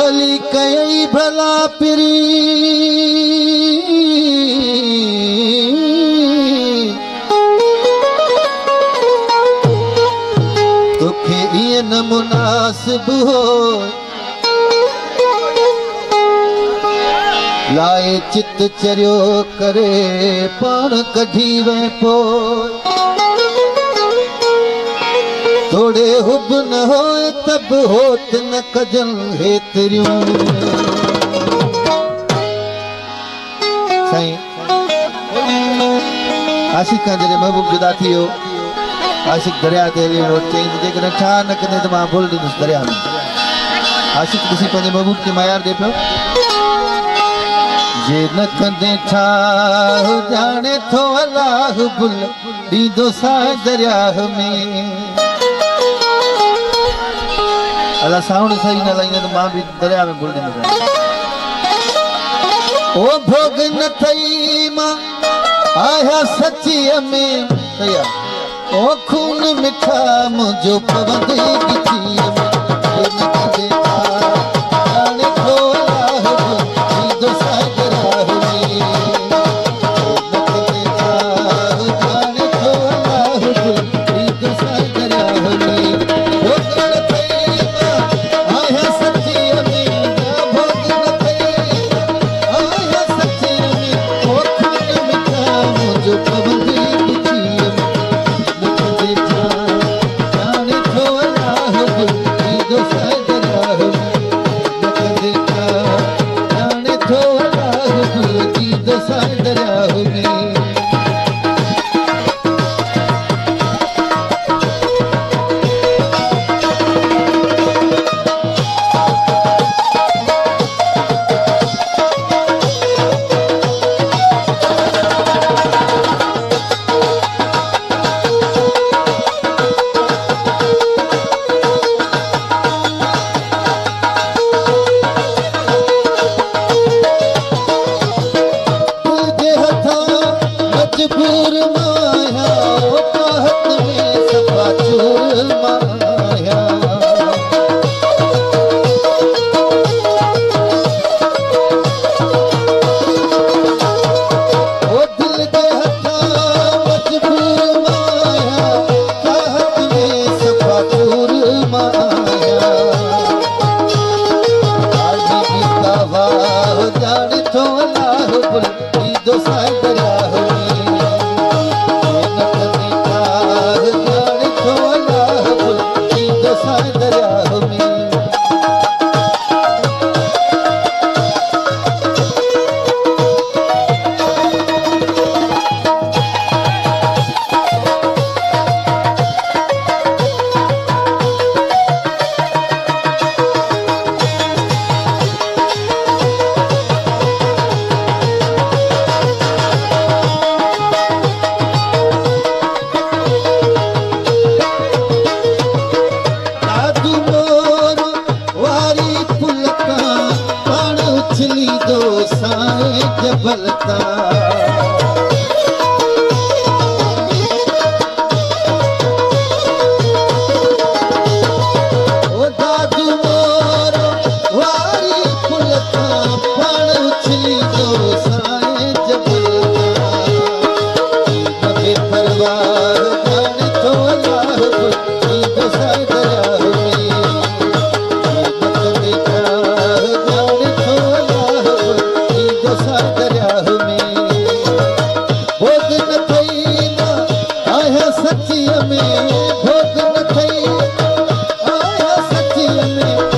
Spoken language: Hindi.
बोली कई भला पिरी तोखे ये न मुनासिब हो लाए चित चरियो करे पान कढ़ी वे पो थोड़े हुब न हो तब होत न कजन हेतरियूं साईं आशिक का जरे महबूब जुदा थियो आशिक दरिया ते वो चेंज जे करे छा न कने त मां भूल दिस दरिया में आशिक किसी पंजे महबूब के मायार दे पियो जे न कंदे छा जाने थो अल्लाह बुल दीदो सा दरिया में अल्लाह साउंड सही न लाइन तो मां भी दरिया में बुल दी ओ भोग न थई मां आया सच्ची में सया ओ खून मिठा मुझो पवंदे गिची में न कंदे जाने थो सच्ची में भोग न थई आया सच्ची में